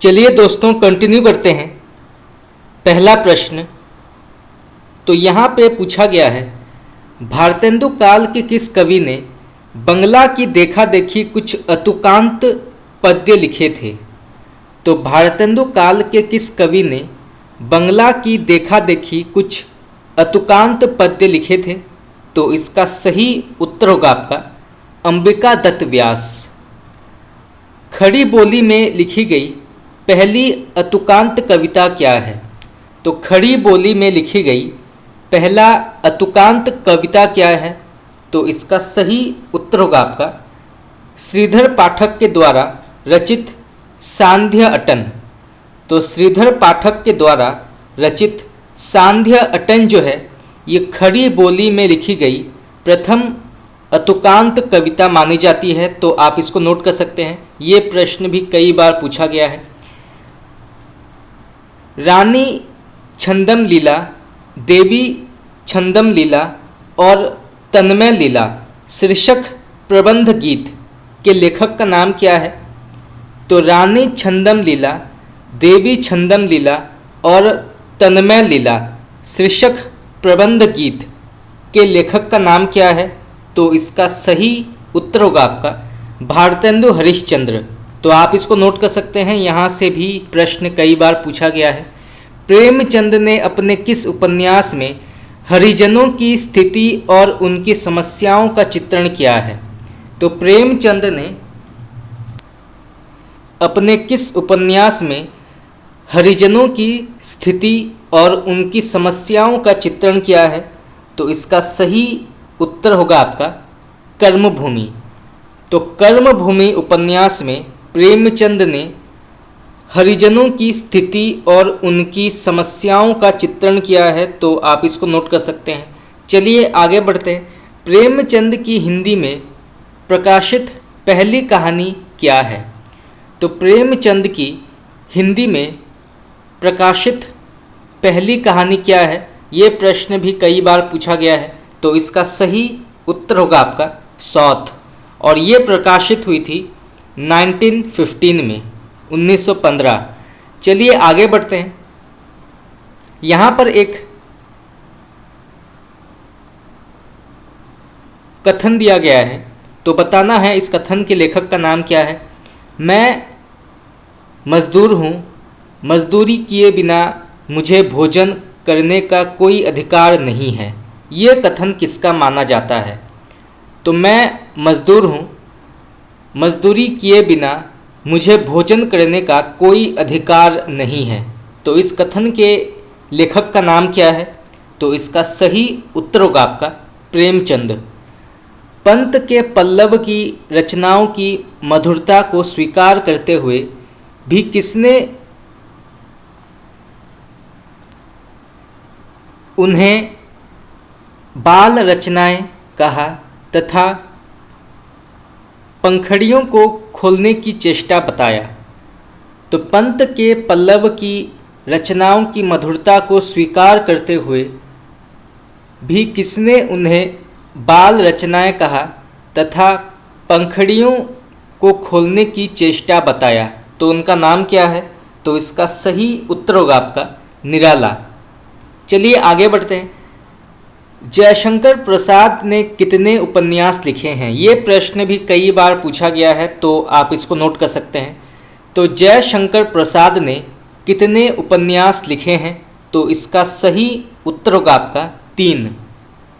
चलिए दोस्तों कंटिन्यू करते हैं। पहला प्रश्न तो यहाँ पे पूछा गया है, भारतेंदु काल के किस कवि ने बंगला की देखा देखी कुछ अतुकांत पद्य लिखे थे। तो भारतेंदु काल के किस कवि ने बंगला की देखा देखी कुछ अतुकांत पद्य लिखे थे। तो इसका सही उत्तर होगा आपका अंबिका दत्त व्यास। खड़ी बोली में लिखी गई पहली अतुकांत कविता क्या है। तो खड़ी बोली में लिखी गई पहला अतुकांत कविता क्या है। तो इसका सही उत्तर होगा आपका श्रीधर पाठक के द्वारा रचित सांध्य अटन। तो श्रीधर पाठक के द्वारा रचित सांध्य अटन जो है ये खड़ी बोली में लिखी गई प्रथम अतुकांत कविता मानी जाती है। तो आप इसको नोट कर सकते हैं, ये प्रश्न भी कई बार पूछा गया है। रानी छंदम लीला, देवी छंदम लीला और तन्मय लीला शीर्षक प्रबंध गीत के लेखक का नाम क्या है। तो रानी छंदम लीला, देवी छंदम लीला और तन्मय लीला शीर्षक प्रबंध गीत के लेखक का नाम क्या है। तो इसका सही उत्तर होगा आपका भारतेंदु हरिश्चंद्र। तो आप इसको नोट कर सकते हैं, यहाँ से भी प्रश्न कई बार पूछा गया है। प्रेमचंद ने अपने किस उपन्यास में हरिजनों की स्थिति और उनकी समस्याओं का चित्रण किया है। तो प्रेमचंद ने अपने किस उपन्यास में हरिजनों की स्थिति और उनकी समस्याओं का चित्रण किया है। तो इसका सही उत्तर होगा आपका कर्मभूमि। तो कर्मभूमि उपन्यास में प्रेमचंद ने हरिजनों की स्थिति और उनकी समस्याओं का चित्रण किया है। तो आप इसको नोट कर सकते हैं। चलिए आगे बढ़ते हैं। प्रेमचंद की हिंदी में प्रकाशित पहली कहानी क्या है। तो प्रेमचंद की हिंदी में प्रकाशित पहली कहानी क्या है, ये प्रश्न भी कई बार पूछा गया है। तो इसका सही उत्तर होगा आपका सौत, और ये प्रकाशित हुई थी 1915 में 1915। चलिए आगे बढ़ते हैं। यहाँ पर एक कथन दिया गया है, तो बताना है इस कथन के लेखक का नाम क्या है। मैं मजदूर हूँ, मजदूरी किए बिना मुझे भोजन करने का कोई अधिकार नहीं है। ये कथन किसका माना जाता है। तो मैं मजदूर हूँ, मजदूरी किए बिना मुझे भोजन करने का कोई अधिकार नहीं है। तो इस कथन के लेखक का नाम क्या है। तो इसका सही उत्तर होगा आपका प्रेमचंद। पंत के पल्लव की रचनाओं की मधुरता को स्वीकार करते हुए भी किसने उन्हें बाल रचनाएं कहा तथा पंखड़ियों को खोलने की चेष्टा बताया। तो पंत के पल्लव की रचनाओं की मधुरता को स्वीकार करते हुए भी किसने उन्हें बाल रचनाएं कहा तथा पंखड़ियों को खोलने की चेष्टा बताया। तो उनका नाम क्या है। तो इसका सही उत्तर होगा आपका निराला। चलिए आगे बढ़ते हैं। जयशंकर प्रसाद ने कितने उपन्यास लिखे हैं। ये प्रश्न भी कई बार पूछा गया है, तो आप इसको नोट कर सकते हैं। तो जयशंकर प्रसाद ने कितने उपन्यास लिखे हैं। तो इसका सही उत्तर होगा आपका 3।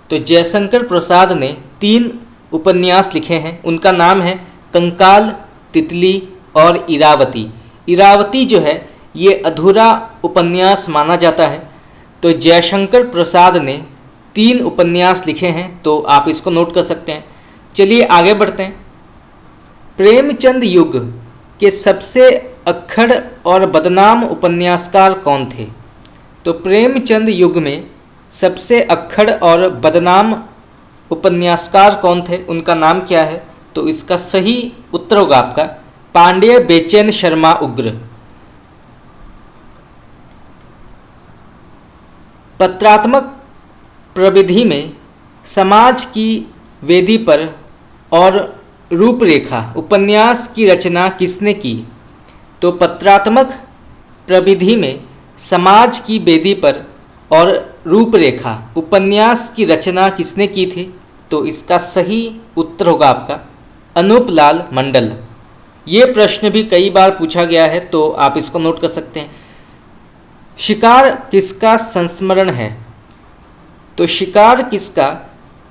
तो जयशंकर प्रसाद ने 3 उपन्यास लिखे हैं। उनका नाम है कंकाल, तितली और इरावती। इरावती जो है ये अधूरा उपन्यास माना जाता है। तो जयशंकर प्रसाद ने 3 उपन्यास लिखे हैं। तो आप इसको नोट कर सकते हैं। चलिए आगे बढ़ते हैं। प्रेमचंद युग के सबसे अक्खड़ और बदनाम उपन्यासकार कौन थे। तो प्रेमचंद युग में सबसे अक्खड़ और बदनाम उपन्यासकार कौन थे, उनका नाम क्या है। तो इसका सही उत्तर होगा आपका पांड्य बेचैन शर्मा उग्र। पत्रात्मक प्रविधि में समाज की वेदी पर और रूपरेखा उपन्यास की रचना किसने की। तो पत्रात्मक प्रविधि में समाज की बेदी पर और रूपरेखा उपन्यास की रचना किसने की थी? तो इसका सही उत्तर होगा आपका अनूपलाल मंडल। ये प्रश्न भी कई बार पूछा गया है, तो आप इसको नोट कर सकते हैं। शिकार किसका संस्मरण है? तो शिकार किसका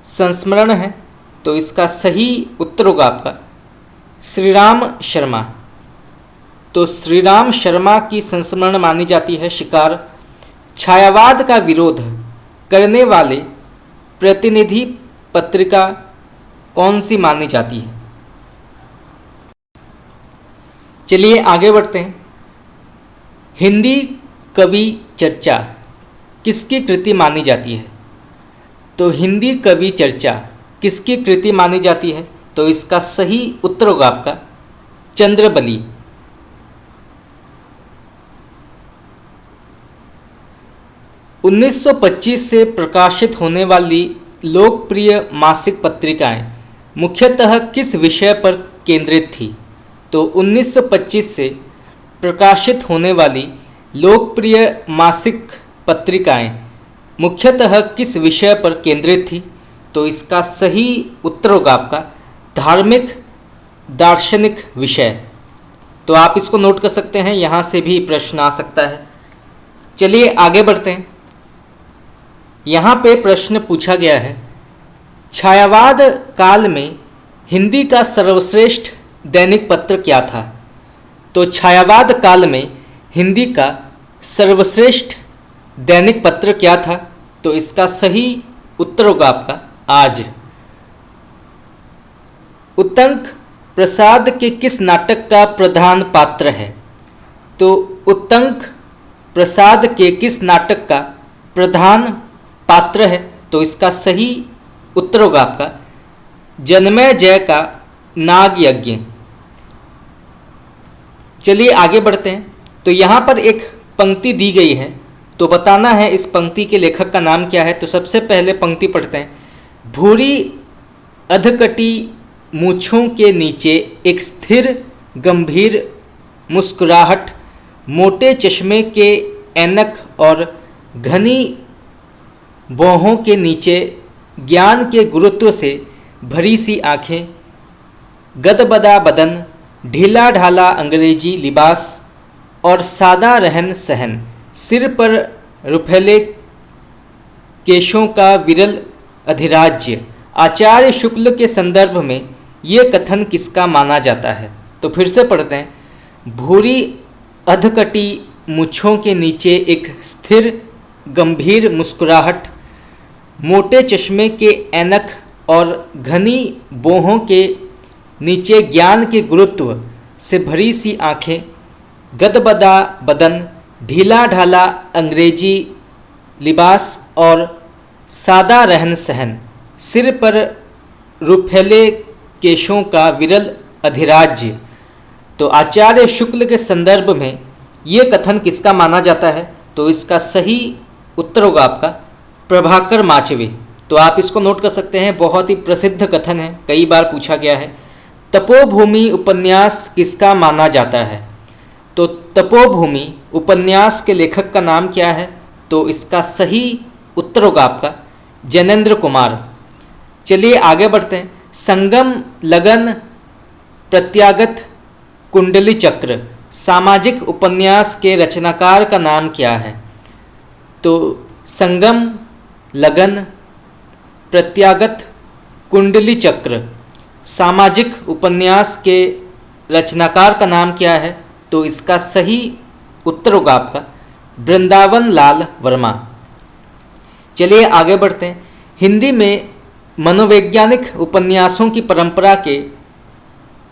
संस्मरण है? तो इसका सही उत्तर होगा आपका श्री राम शर्मा। तो श्री राम शर्मा की संस्मरण मानी जाती है शिकार। छायावाद का विरोध करने वाले प्रतिनिधि पत्रिका कौन सी मानी जाती है? चलिए आगे बढ़ते हैं। हिंदी कवि चर्चा किसकी कृति मानी जाती है? तो हिंदी कवि चर्चा किसकी कृति मानी जाती है? तो इसका सही उत्तर होगा आपका चंद्रबली। उन्नीस 1925 से प्रकाशित होने वाली लोकप्रिय मासिक पत्रिकाएं मुख्यतः किस विषय पर केंद्रित थी? तो 1925 से प्रकाशित होने वाली लोकप्रिय मासिक पत्रिकाएं मुख्यतः किस विषय पर केंद्रित थी? तो इसका सही उत्तर होगा आपका धार्मिक दार्शनिक विषय। तो आप इसको नोट कर सकते हैं, यहाँ से भी प्रश्न आ सकता है। चलिए आगे बढ़ते हैं। यहाँ पे प्रश्न पूछा गया है, छायावाद काल में हिंदी का सर्वश्रेष्ठ दैनिक पत्र क्या था? तो छायावाद काल में हिंदी का सर्वश्रेष्ठ दैनिक पत्र क्या था? तो इसका सही उत्तर होगा आपका आज। उत्तंक प्रसाद के किस नाटक का प्रधान पात्र है? तो उत्तंक प्रसाद के किस नाटक का प्रधान पात्र है? तो इसका सही उत्तर होगा आपका जन्मेजय जय का नाग यज्ञ। चलिए आगे बढ़ते हैं। तो यहाँ पर एक पंक्ति दी गई है, तो बताना है इस पंक्ति के लेखक का नाम क्या है। तो सबसे पहले पंक्ति पढ़ते हैं। भूरी अधकटी मूछों के नीचे एक स्थिर गंभीर मुस्कुराहट, मोटे चश्मे के ऐनक और घनी भौहों के नीचे ज्ञान के गुरुत्व से भरी सी आँखें, गदबदा बदन, ढीला ढाला अंग्रेजी लिबास और सादा रहन सहन, सिर पर रुफेले केशों का विरल अधिराज्य। आचार्य शुक्ल के संदर्भ में ये कथन किसका माना जाता है? तो फिर से पढ़ते हैं। भूरी अधकटी मूछों के नीचे एक स्थिर गंभीर मुस्कुराहट, मोटे चश्मे के ऐनक और घनी भौहों के नीचे ज्ञान के गुरुत्व से भरी सी आँखें, गदबदा बदन, ढीला ढाला अंग्रेजी लिबास और सादा रहन सहन, सिर पर रुफेले केशों का विरल अधिराज्य। तो आचार्य शुक्ल के संदर्भ में ये कथन किसका माना जाता है? तो इसका सही उत्तर होगा आपका प्रभाकर माचवे। तो आप इसको नोट कर सकते हैं, बहुत ही प्रसिद्ध कथन है, कई बार पूछा गया है। तपोभूमि उपन्यास किसका माना जाता है? तो तपोभूमि उपन्यास के लेखक का नाम क्या है? तो इसका सही उत्तर होगा आपका जैनेन्द्र कुमार। चलिए आगे बढ़ते हैं। संगम, लगन, प्रत्यागत, कुंडली चक्र सामाजिक उपन्यास के रचनाकार का नाम क्या है? तो संगम, लगन, प्रत्यागत, कुंडली चक्र सामाजिक उपन्यास के रचनाकार का नाम क्या है? तो इसका सही उत्तर होगा आपका वृंदावन लाल वर्मा। चलिए आगे बढ़ते हैं। हिंदी में मनोवैज्ञानिक उपन्यासों की परंपरा के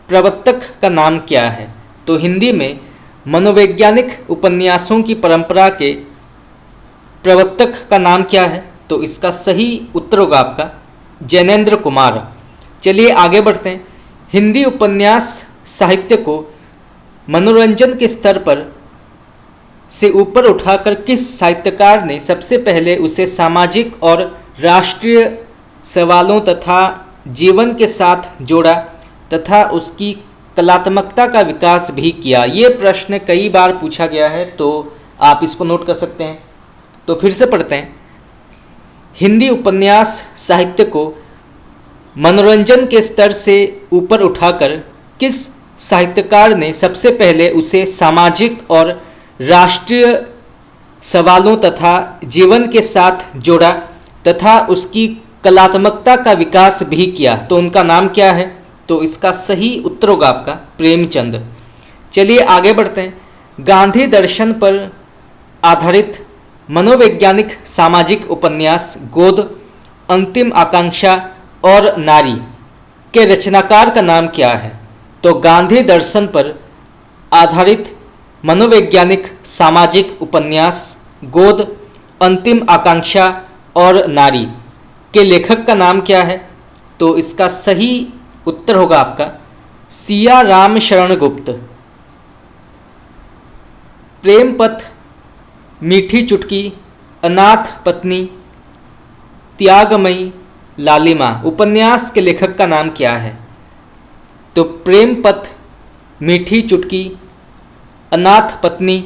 प्रवर्तक का नाम क्या है? तो हिंदी में मनोवैज्ञानिक उपन्यासों की परंपरा के प्रवर्तक का नाम क्या है? तो इसका सही उत्तर होगा आपका जैनेन्द्र कुमार। चलिए आगे बढ़ते हैं। हिंदी उपन्यास साहित्य को मनोरंजन के स्तर पर से ऊपर उठाकर किस साहित्यकार ने सबसे पहले उसे सामाजिक और राष्ट्रीय सवालों तथा जीवन के साथ जोड़ा तथा उसकी कलात्मकता का विकास भी किया। ये प्रश्न कई बार पूछा गया है, तो आप इसको नोट कर सकते हैं। तो फिर से पढ़ते हैं। हिंदी उपन्यास साहित्य को मनोरंजन के स्तर से ऊपर उठाकर किस साहित्यकार ने सबसे पहले उसे सामाजिक और राष्ट्रीय सवालों तथा जीवन के साथ जोड़ा तथा उसकी कलात्मकता का विकास भी किया? तो उनका नाम क्या है? तो इसका सही उत्तर होगा आपका प्रेमचंद। चलिए आगे बढ़ते हैं। गांधी दर्शन पर आधारित मनोवैज्ञानिक सामाजिक उपन्यास गोद, अंतिम आकांक्षा और नारी के रचनाकार का नाम क्या है? तो गांधी दर्शन पर आधारित मनोवैज्ञानिक सामाजिक उपन्यास गोद, अंतिम आकांक्षा और नारी के लेखक का नाम क्या है? तो इसका सही उत्तर होगा आपका सिया राम शरण गुप्त। प्रेम पथ, मीठी चुटकी, अनाथ पत्नी, त्यागमयी, लालिमा उपन्यास के लेखक का नाम क्या है? तो प्रेम पथ, मीठी चुटकी, अनाथ पत्नी,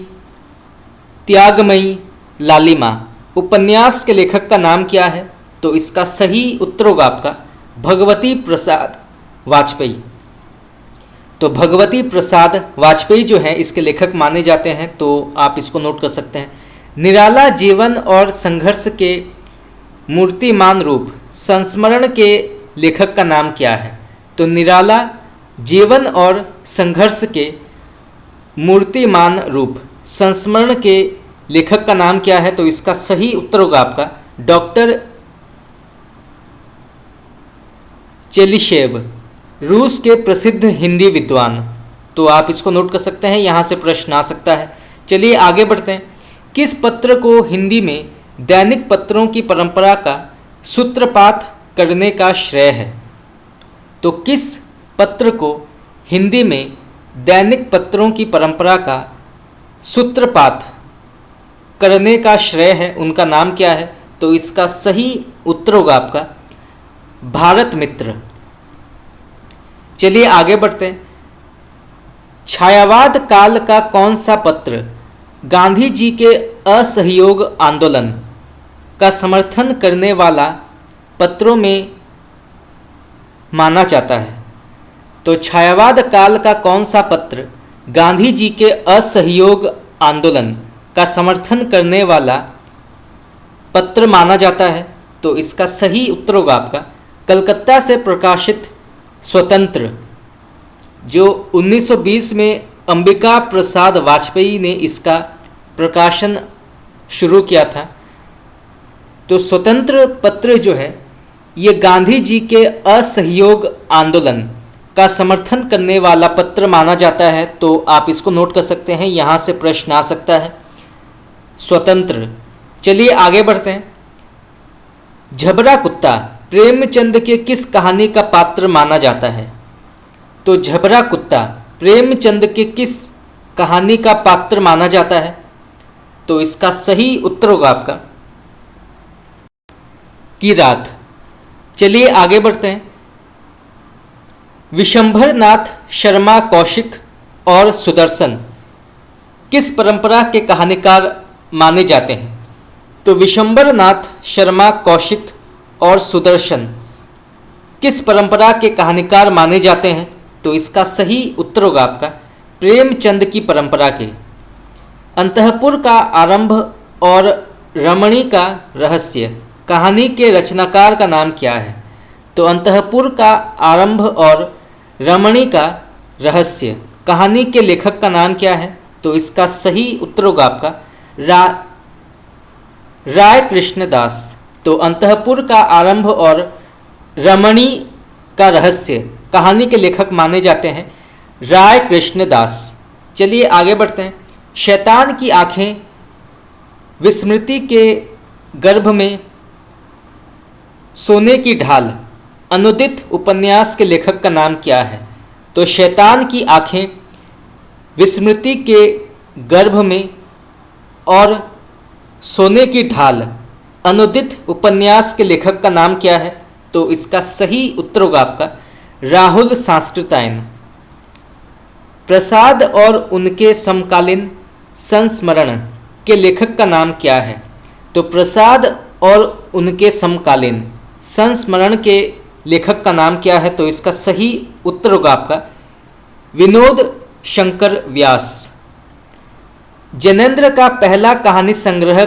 त्यागमयी, लालिमा उपन्यास के लेखक का नाम क्या है? तो इसका सही उत्तर होगा आपका भगवती प्रसाद वाजपेयी। तो भगवती प्रसाद वाजपेयी जो है इसके लेखक माने जाते हैं, तो आप इसको नोट कर सकते हैं। निराला जीवन और संघर्ष के मूर्तिमान रूप संस्मरण के लेखक का नाम क्या है? तो निराला जीवन और संघर्ष के मूर्तिमान रूप संस्मरण के लेखक का नाम क्या है? तो इसका सही उत्तर होगा आपका डॉक्टर चेलिशेव, रूस के प्रसिद्ध हिंदी विद्वान। तो आप इसको नोट कर सकते हैं, यहाँ से प्रश्न आ सकता है। चलिए आगे बढ़ते हैं। किस पत्र को हिंदी में दैनिक पत्रों की परंपरा का सूत्रपात करने का श्रेय है? तो किस पत्र को हिंदी में दैनिक पत्रों की परंपरा का सूत्रपात करने का श्रेय है, उनका नाम क्या है? तो इसका सही उत्तर होगा आपका भारत मित्र। चलिए आगे बढ़ते हैं। छायावाद काल का कौन सा पत्र गांधी जी के असहयोग आंदोलन का समर्थन करने वाला पत्रों में माना जाता है? तो छायावाद काल का कौन सा पत्र गांधी जी के असहयोग आंदोलन का समर्थन करने वाला पत्र माना जाता है? तो इसका सही उत्तर होगा आपका कलकत्ता से प्रकाशित स्वतंत्र, जो 1920 में अंबिका प्रसाद वाजपेयी ने इसका प्रकाशन शुरू किया था। तो स्वतंत्र पत्र जो है ये गांधी जी के असहयोग आंदोलन का समर्थन करने वाला पत्र माना जाता है। तो आप इसको नोट कर सकते हैं, यहाँ से प्रश्न आ सकता है स्वतंत्र। चलिए आगे बढ़ते हैं। झबरा कुत्ता प्रेमचंद के किस कहानी का पात्र माना जाता है? तो झबरा कुत्ता प्रेमचंद के किस कहानी का पात्र माना जाता है? तो इसका सही उत्तर होगा आपका किरात। चलिए आगे बढ़ते हैं। विशंभर नाथ शर्मा कौशिक और सुदर्शन किस परंपरा के कहानीकार माने जाते हैं? तो विशंभर नाथ शर्मा कौशिक और सुदर्शन किस परंपरा के कहानीकार माने जाते हैं? तो इसका सही उत्तर होगा आपका प्रेमचंद की परंपरा के। अंतःपुर का आरंभ और रमणी का रहस्य कहानी के रचनाकार का नाम क्या है? तो अंतःपुर का आरंभ और रमणी का रहस्य कहानी के लेखक का नाम क्या है? तो इसका सही उत्तर होगा आपका राय कृष्णदास। तो अंतःपुर का आरंभ और रमणी का रहस्य कहानी के लेखक माने जाते हैं राय कृष्णदास। चलिए आगे बढ़ते हैं। शैतान की आंखें, विस्मृति के गर्भ में, सोने की ढाल अनुदित उपन्यास के लेखक का नाम क्या है? तो शैतान की आंखें, विस्मृति के गर्भ में और सोने की ढाल अनुदित उपन्यास के लेखक का नाम क्या है? तो इसका सही उत्तर होगा आपका राहुल सांस्कृतायन। प्रसाद और उनके समकालीन संस्मरण के लेखक का नाम क्या है? तो प्रसाद और उनके समकालीन संस्मरण के लेखक का नाम क्या है? तो इसका सही उत्तर होगा आपका विनोद शंकर व्यास। जैनेन्द्र का पहला कहानी संग्रह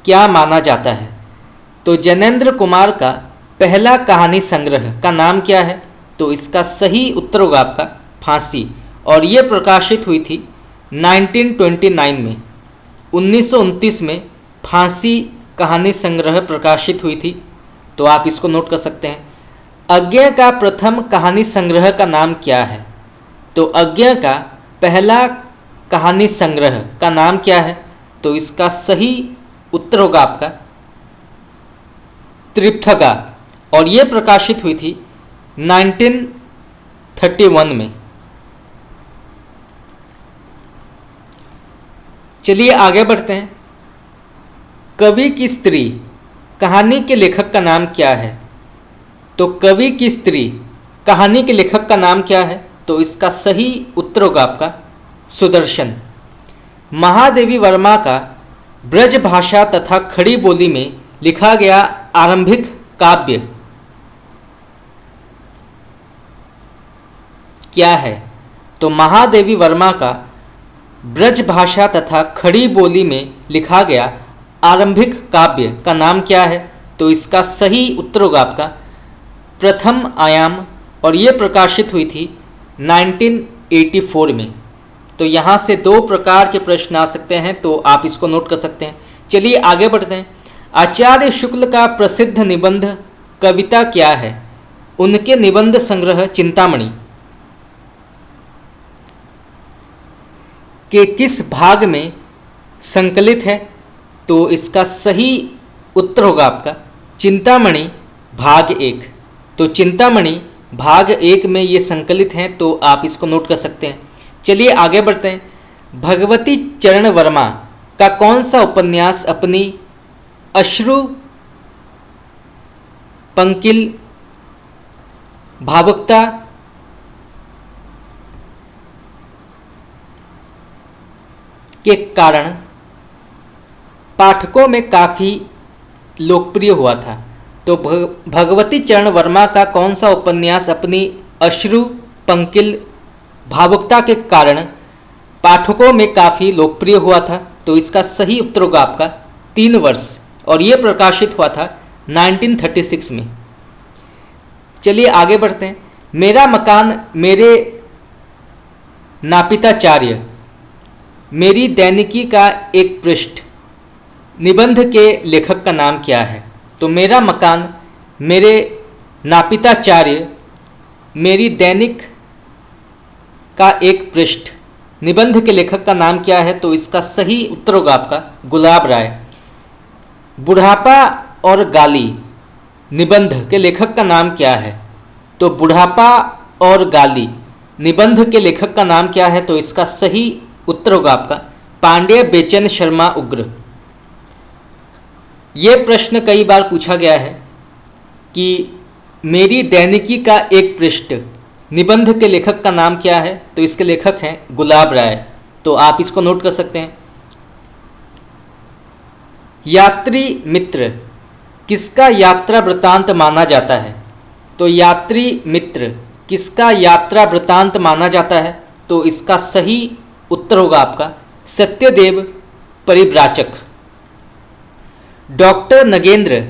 क्या माना जाता है? तो जैनेन्द्र कुमार का पहला कहानी संग्रह का नाम क्या है? तो इसका सही उत्तर होगा आपका फांसी, और ये प्रकाशित हुई थी 1929 में। 1929 में फांसी कहानी संग्रह प्रकाशित हुई थी, तो आप इसको नोट कर सकते हैं। अज्ञा का प्रथम कहानी संग्रह का नाम क्या है? तो अज्ञा का पहला कहानी संग्रह का नाम क्या है? तो इसका सही उत्तर होगा आपका त्रिपथगा, और ये प्रकाशित हुई थी 1931 में। चलिए आगे बढ़ते हैं। कवि की स्त्री कहानी के लेखक का नाम क्या है? तो कवि की स्त्री कहानी के लेखक का नाम क्या है? तो इसका सही उत्तर होगा आपका सुदर्शन। महादेवी वर्मा का ब्रज भाषा तथा खड़ी बोली में लिखा गया आरंभिक काव्य क्या है? तो महादेवी वर्मा का ब्रज भाषा तथा खड़ी बोली में लिखा गया आरंभिक काव्य का नाम क्या है? तो इसका सही उत्तर होगा आपका प्रथम आयाम, और ये प्रकाशित हुई थी 1984 में। तो यहाँ से दो प्रकार के प्रश्न आ सकते हैं, तो आप इसको नोट कर सकते हैं। चलिए आगे बढ़ते हैं। आचार्य शुक्ल का प्रसिद्ध निबंध कविता क्या है? उनके निबंध संग्रह चिंतामणि के किस भाग में संकलित है? तो इसका सही उत्तर होगा आपका चिंतामणि भाग 1। तो चिंतामणि भाग 1 में ये संकलित हैं, तो आप इसको नोट कर सकते हैं। चलिए आगे बढ़ते हैं। भगवती चरण वर्मा का कौन सा उपन्यास अपनी अश्रु पंकिल भावुकता के कारण पाठकों में काफ़ी लोकप्रिय हुआ था? तो भगवती चरण वर्मा का कौन सा उपन्यास अपनी अश्रु पंकिल भावुकता के कारण पाठकों में काफ़ी लोकप्रिय हुआ था? तो इसका सही उत्तर होगा आपका 3 वर्ष, और ये प्रकाशित हुआ था 1936 में। चलिए आगे बढ़ते हैं। मेरा मकान मेरे नापिताचार्य मेरी दैनिकी का एक पृष्ठ निबंध के लेखक का नाम क्या है? तो मेरा मकान मेरे नापिताचार्य मेरी दैनिक का एक पृष्ठ निबंध के लेखक का नाम क्या है? तो इसका सही उत्तर होगा आपका गुलाब राय। बुढ़ापा और गाली निबंध के लेखक का नाम क्या है? तो बुढ़ापा और गाली निबंध के लेखक का नाम क्या है? तो इसका सही उत्तर होगा आपका पांड्य बेचन शर्मा उग्र। ये प्रश्न कई बार पूछा गया है कि मेरी दैनिकी का एक पृष्ठ निबंध के लेखक का नाम क्या है? तो इसके लेखक हैं गुलाब राय, तो आप इसको नोट कर सकते हैं। यात्री मित्र किसका यात्रा वृतांत माना जाता है? तो यात्री मित्र किसका यात्रा वृतांत माना जाता है? तो इसका सही उत्तर होगा आपका सत्यदेव परिव्राजक। डॉक्टर नगेंद्र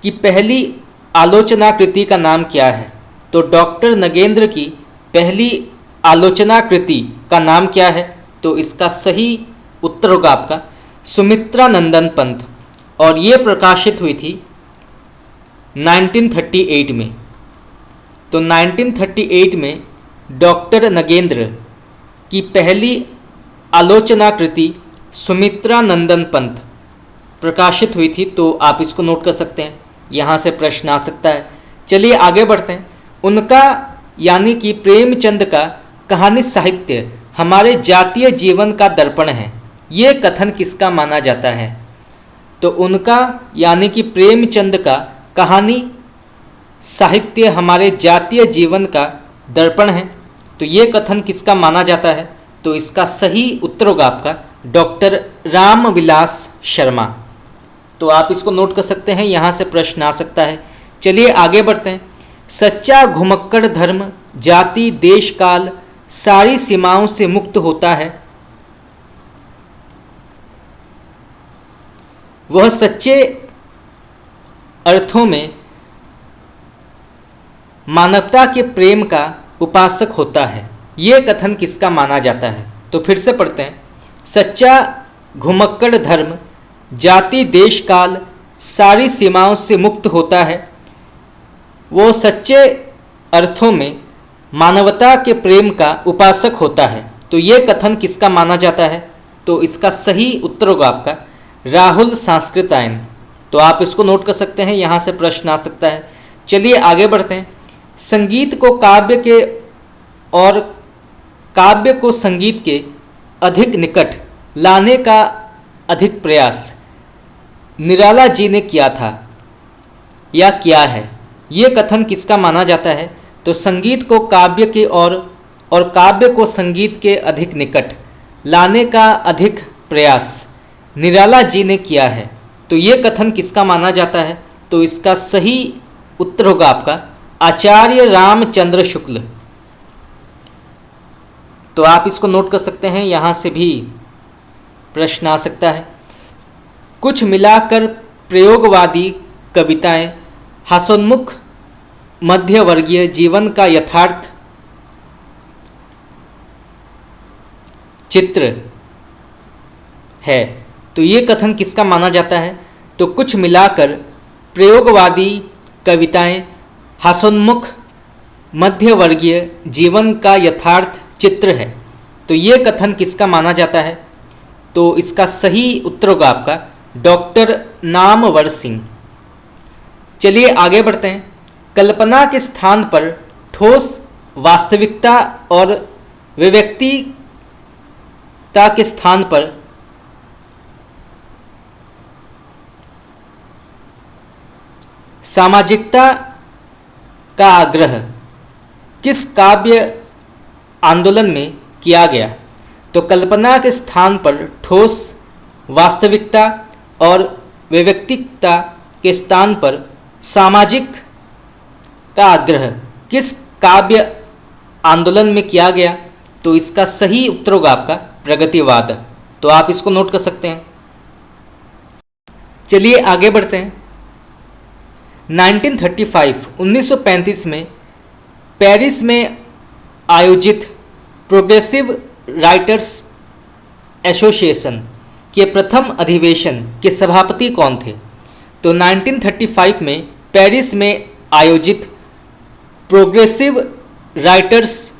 की पहली आलोचना कृति का नाम क्या है? तो डॉक्टर नगेंद्र की पहली आलोचना कृति का नाम क्या है? तो इसका सही उत्तर होगा आपका सुमित्रा नंदन पंत, और ये प्रकाशित हुई थी 1938 में। तो 1938 में डॉक्टर नगेंद्र की पहली आलोचना कृति सुमित्रा नंदन पंत प्रकाशित हुई थी, तो आप इसको नोट कर सकते हैं। यहाँ से प्रश्न आ सकता है। चलिए आगे बढ़ते हैं। उनका यानी कि प्रेमचंद का कहानी साहित्य हमारे जातीय जीवन का दर्पण है, ये कथन किसका माना जाता है? तो उनका यानी कि प्रेमचंद का कहानी साहित्य हमारे जातीय जीवन का दर्पण है, तो ये कथन किसका माना जाता है? तो इसका सही उत्तर होगा आपका डॉक्टर रामविलास शर्मा। तो आप इसको नोट कर सकते हैं, यहाँ से प्रश्न आ सकता है। चलिए आगे बढ़ते हैं। सच्चा घुमक्कड़ धर्म जाति देश काल सारी सीमाओं से मुक्त होता है। वह सच्चे अर्थों में मानवता के प्रेम का उपासक होता है। ये कथन किसका माना जाता है? तो फिर से पढ़ते हैं। सच्चा घुमक्कड़ धर्म जाति देश काल सारी सीमाओं से मुक्त होता है। वो सच्चे अर्थों में मानवता के प्रेम का उपासक होता है। तो ये कथन किसका माना जाता है? तो इसका सही उत्तर होगा आपका राहुल सांस्कृतायन। तो आप इसको नोट कर सकते हैं, यहाँ से प्रश्न आ सकता है। चलिए आगे बढ़ते हैं। संगीत को काव्य के और काव्य को संगीत के अधिक निकट लाने का अधिक प्रयास निराला जी ने किया था या किया है। ये कथन किसका माना जाता है? तो संगीत को काव्य के और काव्य को संगीत के अधिक निकट लाने का अधिक प्रयास निराला जी ने किया है। तो ये कथन किसका माना जाता है? तो इसका सही उत्तर होगा आपका आचार्य रामचंद्र शुक्ल। तो आप इसको नोट कर सकते हैं, यहाँ से भी प्रश्न आ सकता है। कुछ मिलाकर प्रयोगवादी कविताएं हास्योन्मुख मध्यवर्गीय जीवन का यथार्थ चित्र है। तो ये कथन किसका माना जाता है? तो कुछ मिलाकर प्रयोगवादी कविताएं हास्योन्मुख मध्यवर्गीय जीवन का यथार्थ चित्र है। तो ये कथन किसका माना जाता है? तो इसका सही उत्तर होगा आपका डॉक्टर नामवर सिंह। चलिए आगे बढ़ते हैं। कल्पना के स्थान पर ठोस वास्तविकता और विव्यक्तिता के स्थान पर सामाजिकता का आग्रह किस काव्य आंदोलन में किया गया? तो कल्पना के स्थान पर ठोस वास्तविकता और विव्यक्तिता के स्थान पर सामाजिक का आग्रह किस काव्य आंदोलन में किया गया? तो इसका सही उत्तर होगा आपका प्रगतिवाद। तो आप इसको नोट कर सकते हैं। चलिए आगे बढ़ते हैं। 1935 में पेरिस में आयोजित प्रोग्रेसिव राइटर्स एसोसिएशन के प्रथम अधिवेशन के सभापति कौन थे? तो 1935 में पेरिस में आयोजित प्रोग्रेसिव राइटर्स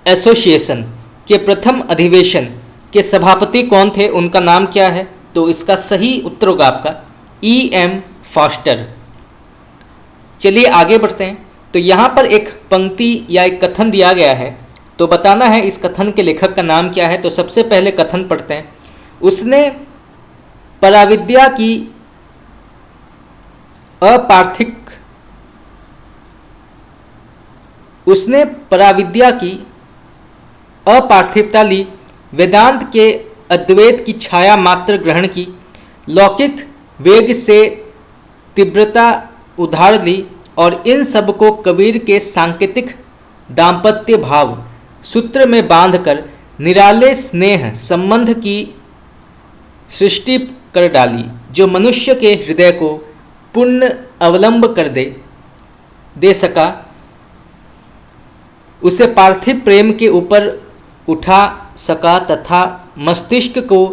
एसोसिएशन के प्रथम अधिवेशन के सभापति कौन थे? उनका नाम क्या है? तो इसका सही उत्तर होगा आपका E.M. फॉस्टर। चलिए आगे बढ़ते हैं। तो यहाँ पर एक पंक्ति या एक कथन दिया गया है, तो बताना है इस कथन के लेखक का नाम क्या है। तो सबसे पहले कथन पढ़ते हैं। उसने पराविद्या की अपार्थिवता ली, वेदांत के अद्वैत की छाया मात्र ग्रहण की, लौकिक वेग से तीव्रता उधार ली और इन सब को कबीर के सांकेतिक दाम्पत्य भाव सूत्र में बांधकर निराले स्नेह संबंध की सृष्टि कर डाली, जो मनुष्य के हृदय को पूर्ण अवलंब कर दे सका, उसे पार्थिव प्रेम के ऊपर उठा सका तथा मस्तिष्क को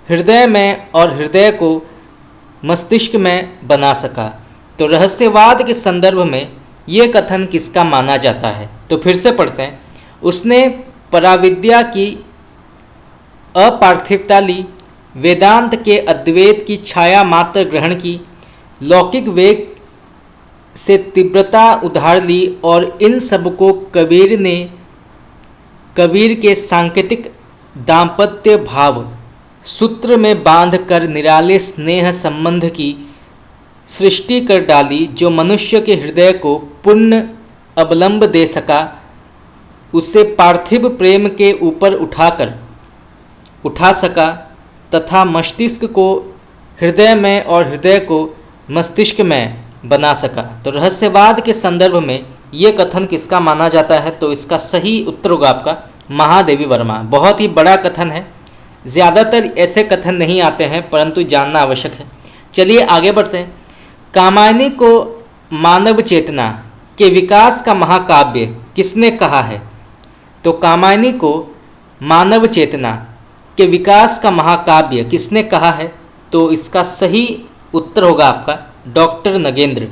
हृदय में और हृदय को मस्तिष्क में बना सका। तो रहस्यवाद के संदर्भ में ये कथन किसका माना जाता है? तो फिर से पढ़ते हैं। उसने पराविद्या की अपार्थिवता ली, वेदांत के अद्वैत की छाया मात्र ग्रहण की, लौकिक वेग से तीव्रता उधार ली और इन सब को कबीर के सांकेतिक दाम्पत्य भाव सूत्र में बांधकर निराले स्नेह संबंध की सृष्टि कर डाली, जो मनुष्य के हृदय को पूर्ण अवलंब दे सका, उसे पार्थिव प्रेम के ऊपर उठा सका तथा मस्तिष्क को हृदय में और हृदय को मस्तिष्क में बना सका। तो रहस्यवाद के संदर्भ में ये कथन किसका माना जाता है? तो इसका सही उत्तर होगा आपका महादेवी वर्मा। बहुत ही बड़ा कथन है, ज़्यादातर ऐसे कथन नहीं आते हैं परंतु जानना आवश्यक है। चलिए आगे बढ़ते हैं। कामायनी को मानव चेतना के विकास का महाकाव्य किसने कहा है? तो कामायनी को मानव चेतना के विकास का महाकाव्य किसने कहा है? तो इसका सही उत्तर होगा आपका डॉक्टर नगेंद्र।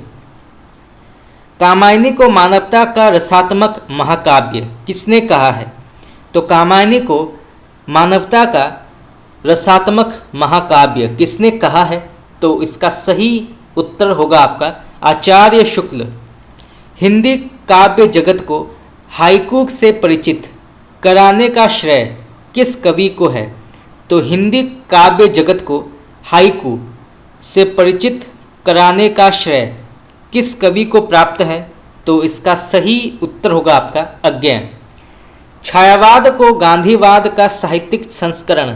कामायनी को मानवता का रसात्मक महाकाव्य किसने कहा है? तो कामायनी को मानवता का रसात्मक महाकाव्य किसने कहा है? तो इसका सही उत्तर होगा आपका आचार्य शुक्ल। हिंदी काव्य जगत को हाइकू से परिचित कराने का श्रेय किस कवि को है? तो हिंदी काव्य जगत को हाइकू से परिचित कराने का श्रेय किस कवि को प्राप्त है? तो इसका सही उत्तर होगा आपका अज्ञेय। छायावाद को गांधीवाद का साहित्यिक संस्करण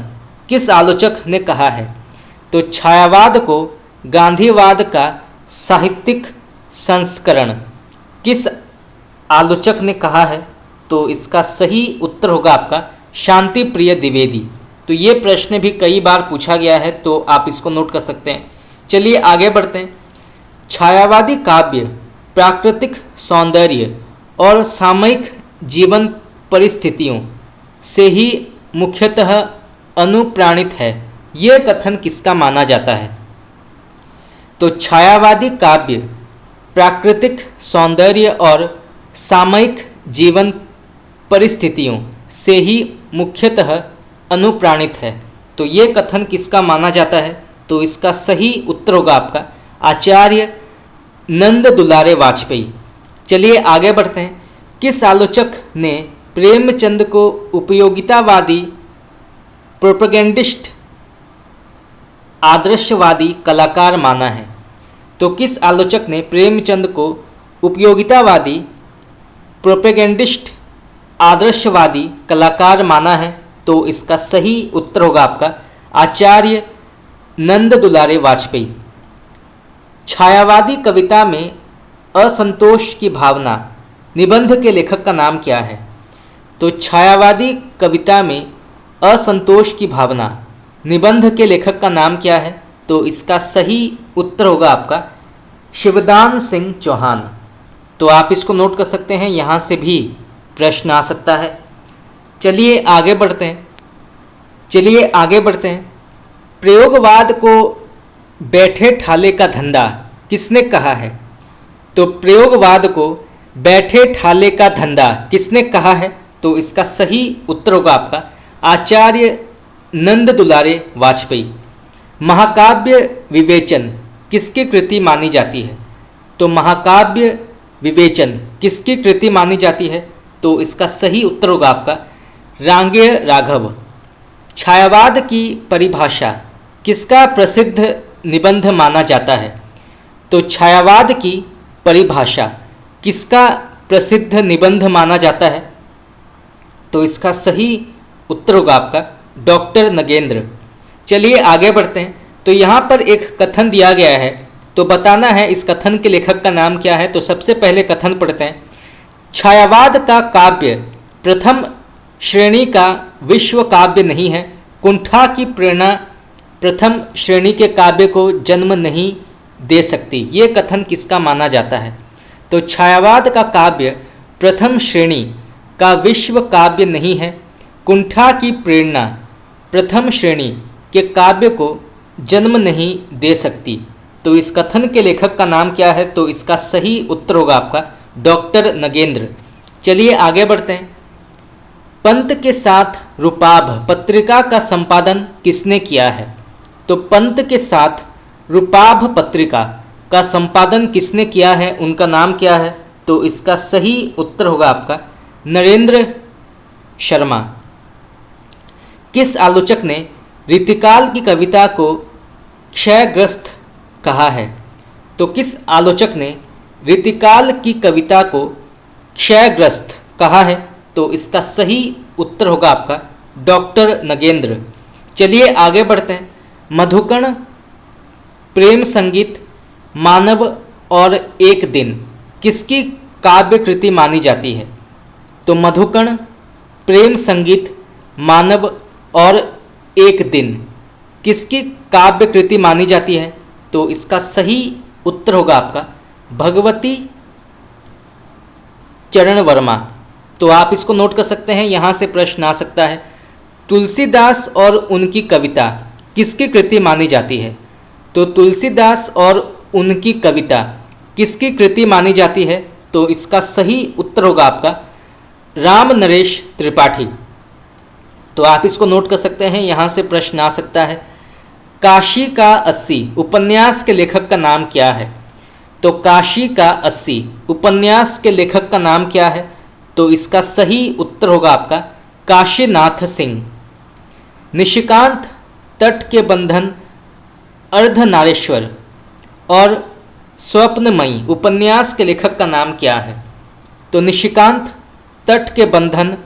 किस आलोचक ने कहा है? तो छायावाद को गांधीवाद का साहित्यिक संस्करण किस आलोचक ने कहा है? तो इसका सही उत्तर होगा आपका शांति प्रिय द्विवेदी। तो ये प्रश्न भी कई बार पूछा गया है, तो आप इसको नोट कर सकते हैं। चलिए आगे बढ़ते हैं। छायावादी काव्य प्राकृतिक सौंदर्य और सामयिक जीवन परिस्थितियों से ही मुख्यतः अनुप्राणित है, ये कथन किसका माना जाता है? तो छायावादी काव्य प्राकृतिक सौंदर्य और सामयिक जीवन परिस्थितियों से ही मुख्यतः अनुप्राणित है, तो ये कथन किसका माना जाता है? तो इसका सही उत्तर होगा आपका आचार्य नंद दुलारे वाजपेयी। चलिए आगे बढ़ते हैं। किस आलोचक ने प्रेमचंद को उपयोगितावादी प्रोपेगेंडिस्ट आदर्शवादी कलाकार माना है? तो किस आलोचक ने प्रेमचंद को उपयोगितावादी प्रोपेगेंडिस्ट आदर्शवादी कलाकार माना है? तो इसका सही उत्तर होगा आपका आचार्य नंद दुलारे वाजपेयी। छायावादी कविता में असंतोष की भावना निबंध के लेखक का नाम क्या है? तो छायावादी कविता में असंतोष की भावना निबंध के लेखक का नाम क्या है? तो इसका सही उत्तर होगा आपका शिवदान सिंह चौहान। तो आप इसको नोट कर सकते हैं, यहाँ से भी प्रश्न आ सकता है। चलिए आगे बढ़ते हैं। प्रयोगवाद को बैठे ठाले का धंधा किसने कहा है? तो प्रयोगवाद को बैठे ठाले का धंधा किसने कहा है? तो इसका सही उत्तर होगा आपका आचार्य नंद दुलारे वाजपेयी। महाकाव्य विवेचन किसकी कृति मानी जाती है? तो महाकाव्य विवेचन किसकी कृति मानी जाती है? तो इसका सही उत्तर होगा आपका रांगेय राघव। छायावाद की परिभाषा किसका प्रसिद्ध निबंध माना जाता है? तो छायावाद की परिभाषा किसका प्रसिद्ध निबंध माना जाता है? तो इसका सही उत्तर होगा आपका डॉक्टर नगेंद्र। चलिए आगे बढ़ते हैं। तो यहाँ पर एक कथन दिया गया है, तो बताना है इस कथन के लेखक का नाम क्या है। तो सबसे पहले कथन पढ़ते हैं। छायावाद का काव्य प्रथम श्रेणी का विश्व काव्य नहीं है। कुंठा की प्रेरणा प्रथम श्रेणी के काव्य को जन्म नहीं दे सकती, ये कथन किसका माना जाता है? तो छायावाद का काव्य प्रथम श्रेणी का विश्व काव्य नहीं है। कुंठा की प्रेरणा प्रथम श्रेणी के काव्य को जन्म नहीं दे सकती। तो इस कथन के लेखक का नाम क्या है? तो इसका सही उत्तर होगा आपका डॉक्टर नगेंद्र। चलिए आगे बढ़ते हैं। पंत के साथ रूपाभ पत्रिका का संपादन किसने किया है? तो पंत के साथ रूपाभ पत्रिका का संपादन किसने किया है, उनका नाम क्या है? तो इसका सही उत्तर होगा आपका नरेंद्र शर्मा। किस आलोचक ने रीतिकाल की कविता को क्षयग्रस्त कहा है? तो किस आलोचक ने रीतिकाल की कविता को क्षयग्रस्त कहा है? तो इसका सही उत्तर होगा आपका डॉक्टर नगेंद्र। चलिए आगे बढ़ते हैं। मधुकण, प्रेम संगीत, मानव और एक दिन किसकी काव्य कृति मानी जाती है? तो मधुकण, प्रेम संगीत, मानव और एक दिन किसकी काव्य कृति मानी जाती है? तो इसका सही उत्तर होगा आपका भगवती चरण वर्मा। तो आप इसको नोट कर सकते हैं, यहाँ से प्रश्न आ सकता है। तुलसीदास और उनकी कविता किसकी कृति मानी जाती है? तो तुलसीदास और उनकी कविता किसकी कृति मानी जाती है? तो इसका सही उत्तर होगा आपका राम नरेश त्रिपाठी। तो आप इसको नोट कर सकते हैं, यहाँ से प्रश्न आ सकता है। काशी का 80 उपन्यास के लेखक का नाम क्या है? तो काशी का 80 उपन्यास के लेखक का नाम क्या है? तो इसका सही उत्तर होगा आपका काशीनाथ सिंह। निशिकांत, तट के बंधन, अर्धनारेश्वर और स्वप्नमयी उपन्यास के लेखक का नाम क्या है? तो निशिकांत, तट के बंधन,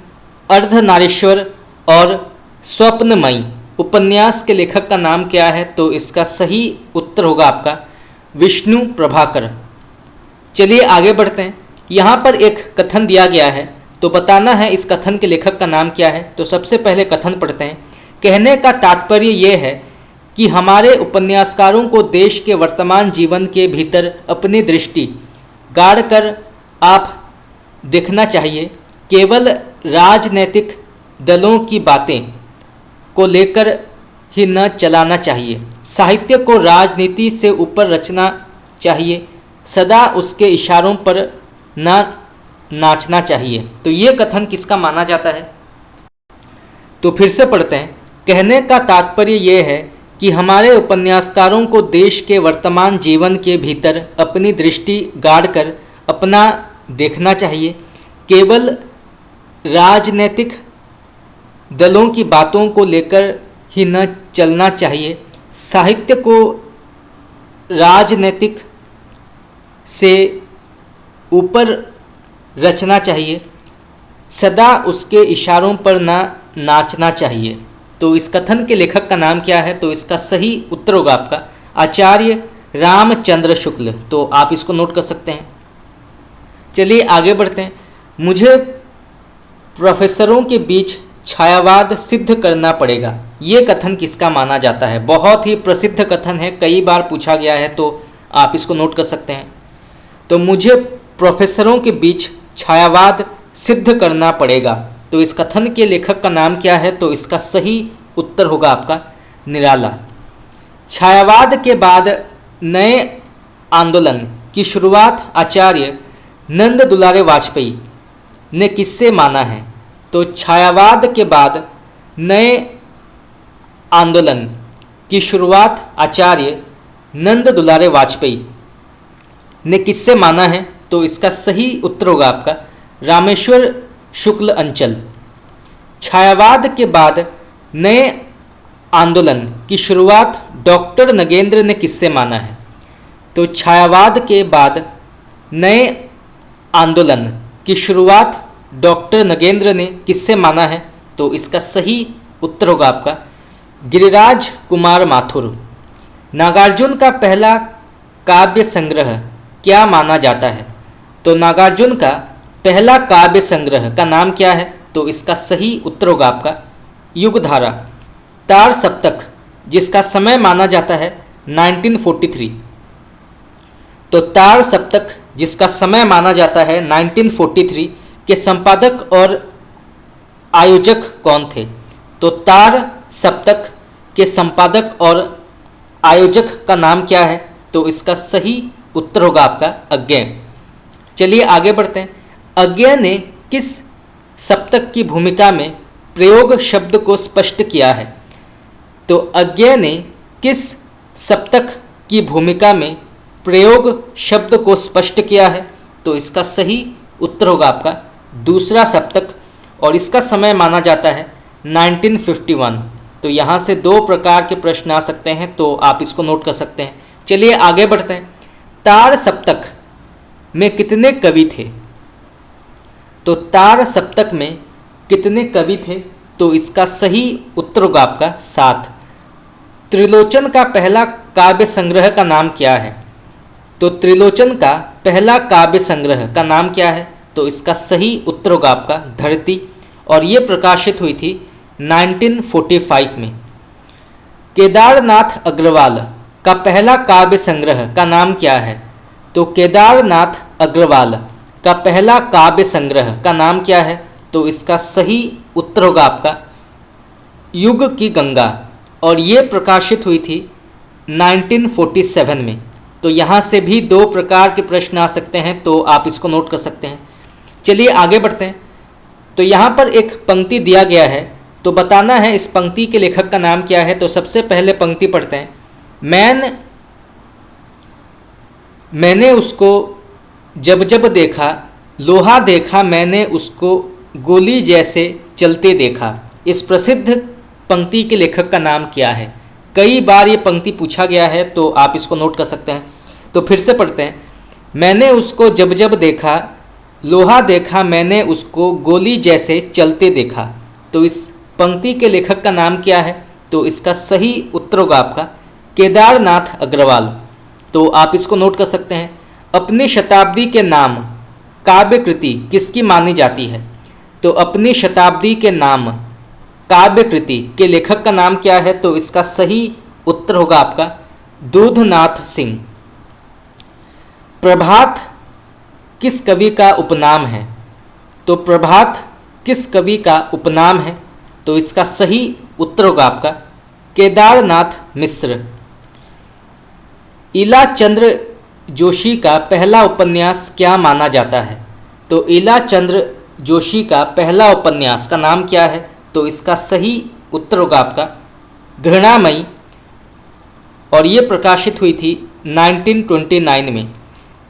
अर्धनारेश्वर और स्वप्नमयी उपन्यास के लेखक का नाम क्या है? तो इसका सही उत्तर होगा आपका विष्णु प्रभाकर। चलिए आगे बढ़ते हैं। यहाँ पर एक कथन दिया गया है, तो बताना है इस कथन के लेखक का नाम क्या है। तो सबसे पहले कथन पढ़ते हैं। कहने का तात्पर्य ये है कि हमारे उपन्यासकारों को देश के वर्तमान जीवन के भीतर अपनी दृष्टि गाड़ कर आप देखना चाहिए। केवल राजनीतिक दलों की बातें को लेकर ही न चलाना चाहिए। साहित्य को राजनीति से ऊपर रचना चाहिए, सदा उसके इशारों पर न नाचना चाहिए। तो ये कथन किसका माना जाता है? तो फिर से पढ़ते हैं। कहने का तात्पर्य ये है कि हमारे उपन्यासकारों को देश के वर्तमान जीवन के भीतर अपनी दृष्टि गाड़कर अपना देखना चाहिए। केवल राजनीतिक दलों की बातों को लेकर ही न चलना चाहिए। साहित्य को राजनीतिक से ऊपर रचना चाहिए, सदा उसके इशारों पर न नाचना चाहिए। तो इस कथन के लेखक का नाम क्या है? तो इसका सही उत्तर होगा आपका आचार्य रामचंद्र शुक्ल। तो आप इसको नोट कर सकते हैं। चलिए आगे बढ़ते हैं। मुझे प्रोफेसरों के बीच छायावाद सिद्ध करना पड़ेगा, ये कथन किसका माना जाता है? बहुत ही प्रसिद्ध कथन है, कई बार पूछा गया है, तो आप इसको नोट कर सकते हैं। तो मुझे प्रोफेसरों के बीच छायावाद सिद्ध करना पड़ेगा, तो इस कथन के लेखक का नाम क्या है? तो इसका सही उत्तर होगा आपका निराला। छायावाद के बाद नए आंदोलन की शुरुआत आचार्य नंद दुलारे वाजपेयी ने किससे माना है? तो छायावाद के बाद नए आंदोलन की शुरुआत आचार्य नंद दुलारे वाजपेयी ने किससे माना है? तो इसका सही उत्तर होगा आपका रामेश्वर शुक्ल अंचल। छायावाद के बाद नए आंदोलन की शुरुआत डॉक्टर नगेंद्र ने किससे माना है? तो छायावाद के बाद नए आंदोलन की शुरुआत डॉक्टर नगेंद्र ने किससे माना है? तो इसका सही उत्तर होगा आपका गिरिराज कुमार माथुर। नागार्जुन का पहला काव्य संग्रह क्या माना जाता है? तो नागार्जुन का पहला काव्य संग्रह का नाम क्या है? तो इसका सही उत्तर होगा आपका युगधारा। तार सप्तक जिसका समय माना जाता है 1943। तो तार सप्तक जिसका समय माना जाता है 1943 के संपादक और आयोजक कौन थे? तो तार सप्तक के संपादक और आयोजक का नाम क्या है? तो इसका सही उत्तर होगा आपका अज्ञेय। चलिए आगे बढ़ते हैं। अज्ञेय ने किस सप्तक की भूमिका में प्रयोग शब्द को स्पष्ट किया है? तो अज्ञेय ने किस सप्तक की भूमिका में प्रयोग शब्द को स्पष्ट किया है? तो इसका सही उत्तर होगा आपका दूसरा सप्तक, और इसका समय माना जाता है 1951। तो यहाँ से दो प्रकार के प्रश्न आ सकते हैं, तो आप इसको नोट कर सकते हैं। चलिए आगे बढ़ते हैं। तार सप्तक में कितने कवि थे? तो तार सप्तक में कितने कवि थे? तो इसका सही उत्तर होगा आपका 7। त्रिलोचन का पहला काव्य संग्रह का नाम क्या है? तो त्रिलोचन का पहला काव्य संग्रह का नाम क्या है? तो इसका सही उत्तर होगा आपका धरती, और ये प्रकाशित हुई थी 1945 में। केदारनाथ अग्रवाल का पहला काव्य संग्रह का नाम क्या है? तो केदारनाथ अग्रवाल का पहला काव्य संग्रह का नाम क्या है? तो इसका सही उत्तर होगा आपका युग की गंगा, और ये प्रकाशित हुई थी 1947 में। तो यहाँ से भी 2 प्रकार के प्रश्न आ सकते हैं, तो आप इसको नोट कर सकते हैं। चलिए आगे बढ़ते हैं। तो यहाँ पर एक पंक्ति दिया गया है, तो बताना है इस पंक्ति के लेखक का नाम क्या है। तो सबसे पहले पंक्ति पढ़ते हैं। मैंने उसको जब जब देखा, लोहा देखा मैंने उसको गोली जैसे चलते देखा। इस प्रसिद्ध पंक्ति के लेखक का नाम क्या है? कई बार ये पंक्ति पूछा गया है, तो आप इसको नोट कर सकते हैं। तो फिर से पढ़ते हैं। मैंने उसको जब जब देखा, लोहा देखा मैंने उसको गोली जैसे चलते देखा। तो इस पंक्ति के लेखक का नाम क्या है? तो इसका सही उत्तर होगा आपका केदारनाथ अग्रवाल। तो आप इसको नोट कर सकते हैं। अपनी शताब्दी के नाम काव्य कृति किसकी मानी जाती है? तो अपनी शताब्दी के नाम काव्य कृति के लेखक का नाम क्या है? तो इसका सही उत्तर होगा आपका दूधनाथ सिंह। प्रभात किस कवि का उपनाम है? तो प्रभात किस कवि का उपनाम है? तो इसका सही उत्तर होगा आपका केदारनाथ मिश्र। इला चंद्र जोशी का पहला उपन्यास क्या माना जाता है? तो इला चंद्र जोशी का पहला उपन्यास का नाम क्या है? तो इसका सही उत्तर होगा आपका घृणामयी, और ये प्रकाशित हुई थी 1929 में।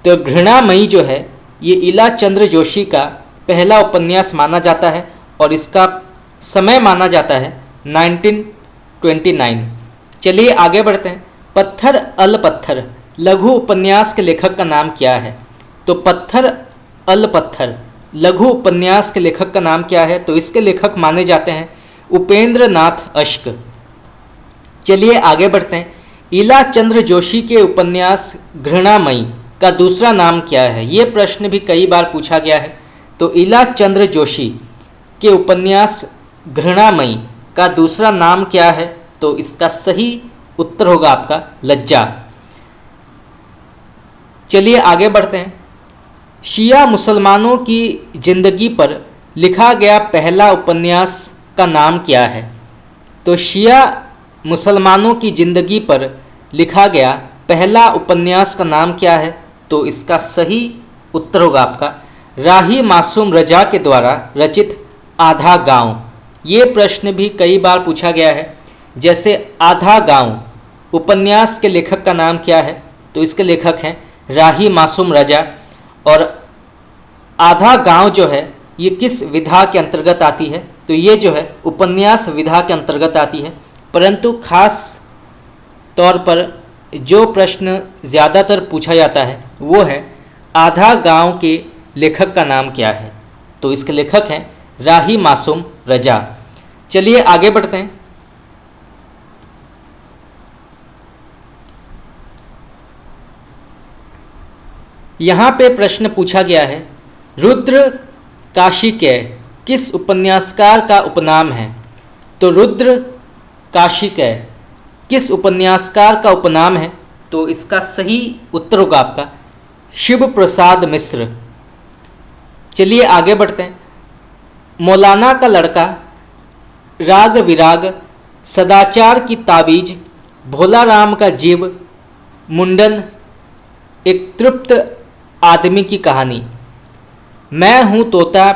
तो घृणामयी जो है ये इला चंद्र जोशी का पहला उपन्यास माना जाता है, और इसका समय माना जाता है 1929। चलिए आगे बढ़ते हैं। पत्थर अल पत्थर लघु उपन्यास के लेखक का नाम क्या है? तो पत्थर अल पत्थर लघु उपन्यास के लेखक का नाम क्या है? तो इसके लेखक माने जाते हैं उपेंद्र नाथ अश्क। चलिए आगे बढ़ते हैं। इला चंद्र जोशी के उपन्यास घृणामयी का दूसरा नाम क्या है? ये प्रश्न भी कई बार पूछा गया है। तो इला चंद्र जोशी के उपन्यास घृणामयी का दूसरा नाम क्या है? तो इसका सही उत्तर होगा आपका लज्जा। चलिए आगे बढ़ते हैं। शिया मुसलमानों की जिंदगी पर लिखा गया पहला उपन्यास का नाम क्या है? तो शिया मुसलमानों की जिंदगी पर लिखा गया पहला उपन्यास का नाम क्या है? तो इसका सही उत्तर होगा आपका राही मासूम रजा के द्वारा रचित आधा गांव। ये प्रश्न भी कई बार पूछा गया है। जैसे आधा गांव उपन्यास के लेखक का नाम क्या है? तो इसके लेखक हैं राही मासूम रजा। और आधा गांव जो है ये किस विधा के अंतर्गत आती है? तो ये जो है उपन्यास विधा के अंतर्गत आती है। परंतु खास तौर पर जो प्रश्न ज़्यादातर पूछा जाता है वो है आधा गांव के लेखक का नाम क्या है? तो इसके लेखक हैं राही मासूम रजा। चलिए आगे बढ़ते हैं। यहाँ पे प्रश्न पूछा गया है रुद्र काशिकेय किस उपन्यासकार का उपनाम है? तो रुद्र काशिकेय किस उपन्यासकार का उपनाम है? तो इसका सही उत्तर होगा आपका शिव प्रसाद मिश्र। चलिए आगे बढ़ते हैं। मौलाना का लड़का, राग विराग, सदाचार की ताबीज, भोला राम का जीव, मुंडन, एक तृप्त आदमी की कहानी, मैं हूँ तोता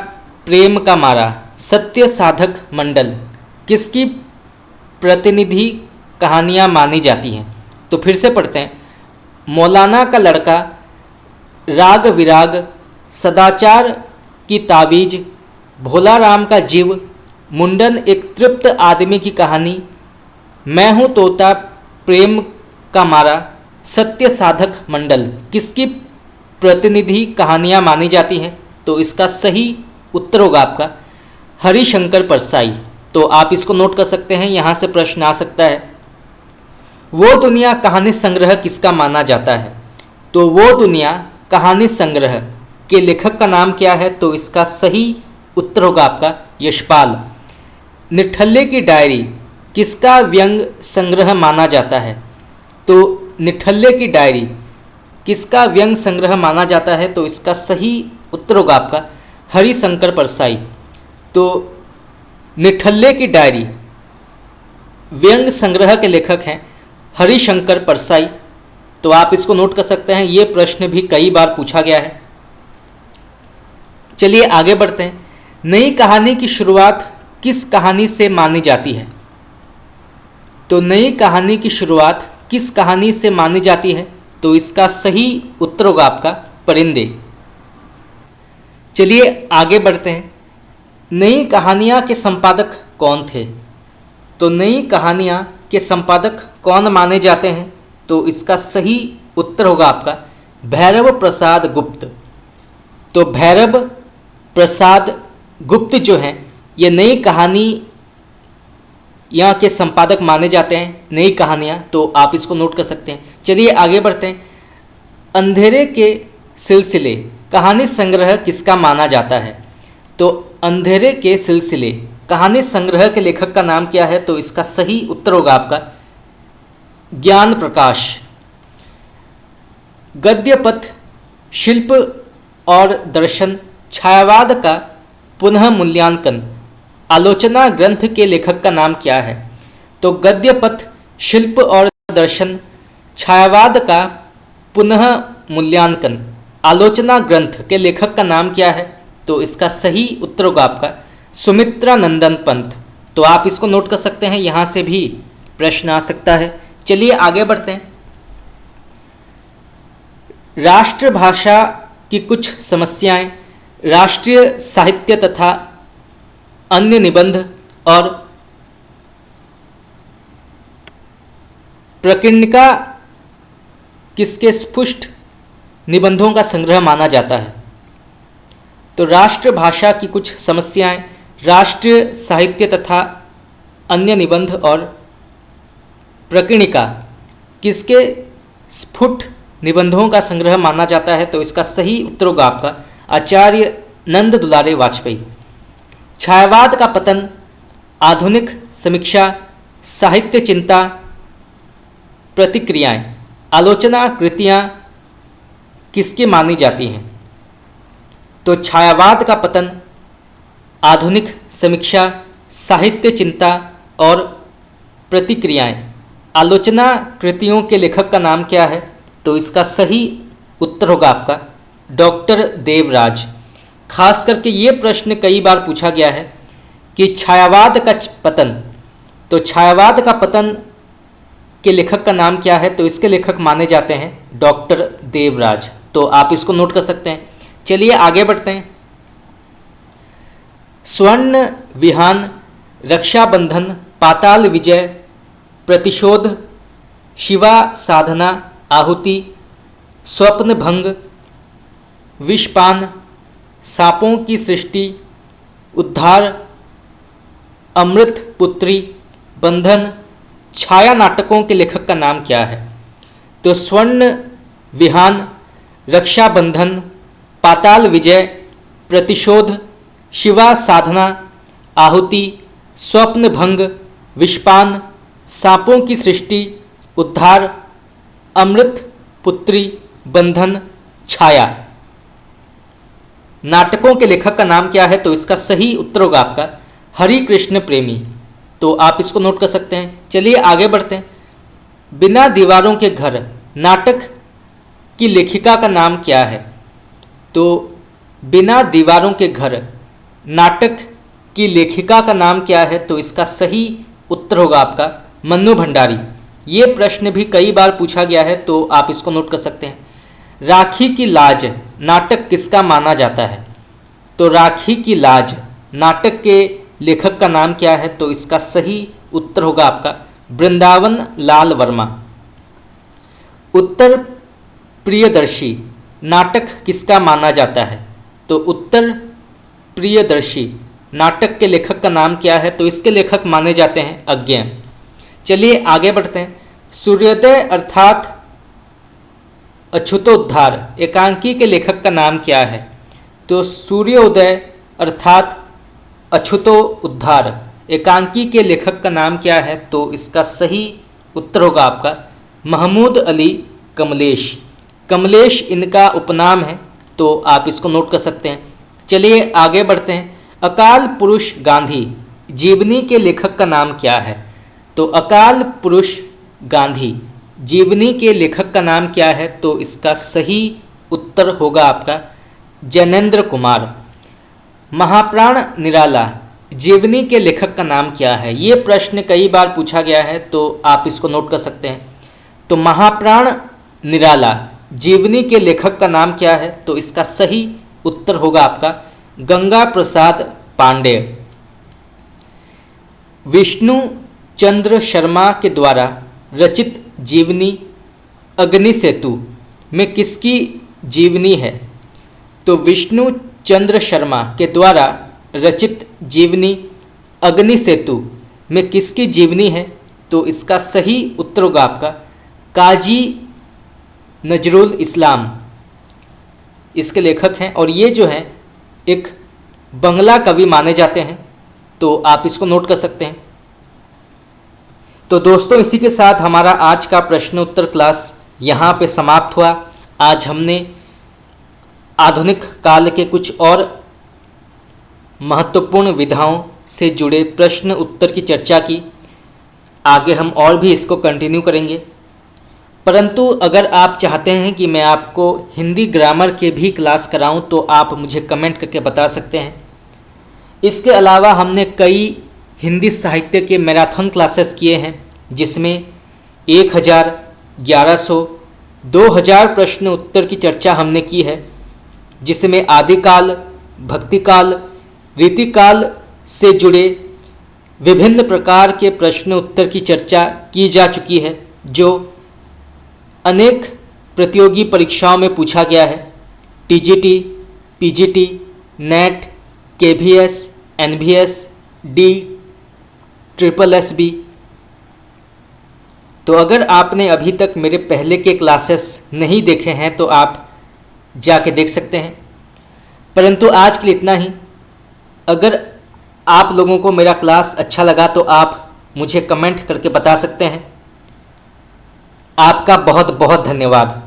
प्रेम का मारा, सत्य साधक मंडल किसकी प्रतिनिधि कहानियाँ मानी जाती हैं? तो फिर से पढ़ते हैं। मौलाना का लड़का, राग विराग, सदाचार की तावीज, भोला राम का जीव, मुंडन एक तृप्त आदमी की कहानी, मैं हूँ तोता प्रेम का मारा, सत्य साधक मंडल किसकी प्रतिनिधि कहानियाँ मानी जाती हैं? तो इसका सही उत्तर होगा आपका हरिशंकर परसाई। तो आप इसको नोट कर सकते हैं, यहाँ से प्रश्न आ सकता है। वो दुनिया कहानी संग्रह किसका माना जाता है? तो वो दुनिया कहानी संग्रह के लेखक का नाम क्या है? तो इसका सही उत्तर होगा आपका यशपाल। निठल्ले की डायरी किसका व्यंग संग्रह माना जाता है? तो निठल्ले की डायरी किसका व्यंग संग्रह माना जाता है? तो इसका सही उत्तर होगा आपका हरिशंकर परसाई। तो निठल्ले की डायरी व्यंग संग्रह के लेखक हैं हरिशंकर परसाई। तो आप इसको नोट कर सकते हैं, ये प्रश्न भी कई बार पूछा गया है। चलिए आगे बढ़ते हैं। नई कहानी की शुरुआत किस कहानी से मानी जाती है? तो नई कहानी की शुरुआत किस कहानी से मानी जाती है? तो इसका सही उत्तर होगा आपका परिंदे। चलिए आगे बढ़ते हैं। नई कहानियाँ के संपादक कौन थे? तो नई कहानियाँ के संपादक कौन माने जाते हैं? तो इसका सही उत्तर होगा आपका भैरव प्रसाद गुप्त। तो भैरव प्रसाद गुप्त जो हैं ये नई कहानी यहाँ के संपादक माने जाते हैं, नई कहानियाँ। तो आप इसको नोट कर सकते हैं। चलिए आगे बढ़ते हैं। अंधेरे के सिलसिले कहानी संग्रह किसका माना जाता है? तो अंधेरे के सिलसिले कहानी संग्रह के लेखक का नाम क्या है? तो इसका सही उत्तर होगा आपका ज्ञान प्रकाश। गद्य पथ शिल्प और दर्शन छायावाद का पुनः मूल्यांकन आलोचना ग्रंथ के लेखक का नाम क्या है? तो गद्य पथ शिल्प और दर्शन छायावाद का पुनः मूल्यांकन आलोचना ग्रंथ के लेखक का नाम क्या है? तो इसका सही उत्तर होगा आपका सुमित्रा नंदन पंत। तो आप इसको नोट कर सकते हैं, यहाँ से भी प्रश्न आ सकता है। चलिए आगे बढ़ते हैं। राष्ट्रभाषा की कुछ समस्याएं राष्ट्रीय साहित्य तथा अन्य निबंध और प्रकीर्णिका किसके स्पष्ट निबंधों का संग्रह माना जाता है? तो राष्ट्रभाषा की कुछ समस्याएं राष्ट्रीय साहित्य तथा अन्य निबंध और प्रकीर्णिका किसके स्फुट निबंधों का संग्रह माना जाता है? तो इसका सही उत्तर होगा आपका आचार्य नंद दुलारे वाजपेयी। छायावाद का पतन आधुनिक समीक्षा साहित्य चिंता प्रतिक्रियाएं आलोचना कृतियां किसकी मानी जाती हैं? तो छायावाद का पतन आधुनिक समीक्षा साहित्य चिंता और प्रतिक्रियाएं आलोचना कृतियों के लेखक का नाम क्या है? तो इसका सही उत्तर होगा आपका डॉक्टर देवराज। खास करके ये प्रश्न कई बार पूछा गया है कि छायावाद का पतन, तो छायावाद का पतन के लेखक का नाम क्या है? तो इसके लेखक माने जाते हैं डॉक्टर देवराज। तो आप इसको नोट कर सकते हैं। चलिए आगे बढ़ते हैं। स्वर्ण विहान रक्षाबंधन पाताल विजय प्रतिशोध शिवा साधना आहुति स्वप्न भंग विषपान सांपों की सृष्टि उद्धार अमृत पुत्री बंधन छाया नाटकों के लेखक का नाम क्या है? तो स्वर्ण विहान रक्षाबंधन पाताल विजय प्रतिशोध शिवा साधना आहुति स्वप्न भंग विषपान सांपों की सृष्टि उद्धार अमृत पुत्री बंधन छाया नाटकों के लेखक का नाम क्या है? तो इसका सही उत्तर होगा आपका हरि कृष्ण प्रेमी। तो आप इसको नोट कर सकते हैं। चलिए आगे बढ़ते हैं। बिना दीवारों के घर नाटक की लेखिका का नाम क्या है? तो बिना दीवारों के घर नाटक की लेखिका का नाम क्या है? तो इसका सही उत्तर होगा आपका मन्नू भंडारी। ये प्रश्न भी कई बार पूछा गया है, तो आप इसको नोट कर सकते हैं। राखी की लाज नाटक किसका माना जाता है? तो राखी की लाज नाटक के लेखक का नाम क्या है? तो इसका सही उत्तर होगा आपका वृंदावन लाल वर्मा। उत्तर प्रियदर्शी नाटक किसका माना जाता है? तो उत्तर प्रियदर्शी नाटक के लेखक का नाम क्या है? तो इसके लेखक माने जाते हैं अज्ञेय। चलिए आगे बढ़ते हैं। सूर्योदय अर्थात अछूतोद्धार एकांकी के लेखक का नाम क्या है? तो सूर्योदय अर्थात अछूतो उद्धार एकांकी के लेखक का नाम क्या है? तो इसका सही उत्तर होगा आपका महमूद अली कमलेश। कमलेश इनका उपनाम है, तो आप इसको नोट कर सकते हैं। चलिए आगे बढ़ते हैं। अकाल पुरुष गांधी जीवनी के लेखक का नाम क्या है? तो अकाल पुरुष गांधी जीवनी के लेखक का नाम क्या है? तो इसका सही उत्तर होगा आपका जैनेन्द्र कुमार। महाप्राण निराला जीवनी के लेखक का नाम क्या है? ये प्रश्न कई बार पूछा गया है, तो आप इसको नोट कर सकते हैं। तो महाप्राण निराला जीवनी के लेखक का नाम क्या है? तो इसका सही उत्तर होगा आपका गंगा प्रसाद पांडे। विष्णु चंद्र शर्मा के द्वारा रचित जीवनी अग्नि सेतु में किसकी जीवनी है? तो विष्णु चंद्र शर्मा के द्वारा रचित जीवनी अग्नि सेतु में किसकी जीवनी है? तो इसका सही उत्तर होगा आपका काजी नजरुल इस्लाम इसके लेखक हैं, और ये जो हैं एक बंगला कवि माने जाते हैं, तो आप इसको नोट कर सकते हैं। तो दोस्तों, इसी के साथ हमारा आज का प्रश्न उत्तर क्लास यहाँ पे समाप्त हुआ। आज हमने आधुनिक काल के कुछ और महत्वपूर्ण विधाओं से जुड़े प्रश्न उत्तर की चर्चा की। आगे हम और भी इसको कंटिन्यू करेंगे, परंतु अगर आप चाहते हैं कि मैं आपको हिंदी ग्रामर के भी क्लास कराऊं, तो आप मुझे कमेंट करके बता सकते हैं। इसके अलावा हमने कई हिंदी साहित्य के मैराथन क्लासेस किए हैं, जिसमें 1000, 1100, 2000 प्रश्न उत्तर की चर्चा हमने की है, जिसमें आदिकाल, भक्तिकाल, रीतिकाल से जुड़े विभिन्न प्रकार के प्रश्न उत्तर की चर्चा की जा चुकी है, जो अनेक प्रतियोगी परीक्षाओं में पूछा गया है। TGT, PGT, NET, KVS, NVS, D, SSSB। तो अगर आपने अभी तक मेरे पहले के क्लासेस नहीं देखे हैं, तो आप जाके देख सकते हैं। परंतु आज के लिए इतना ही। अगर आप लोगों को मेरा क्लास अच्छा लगा, तो आप मुझे कमेंट करके बता सकते हैं। आपका बहुत बहुत धन्यवाद।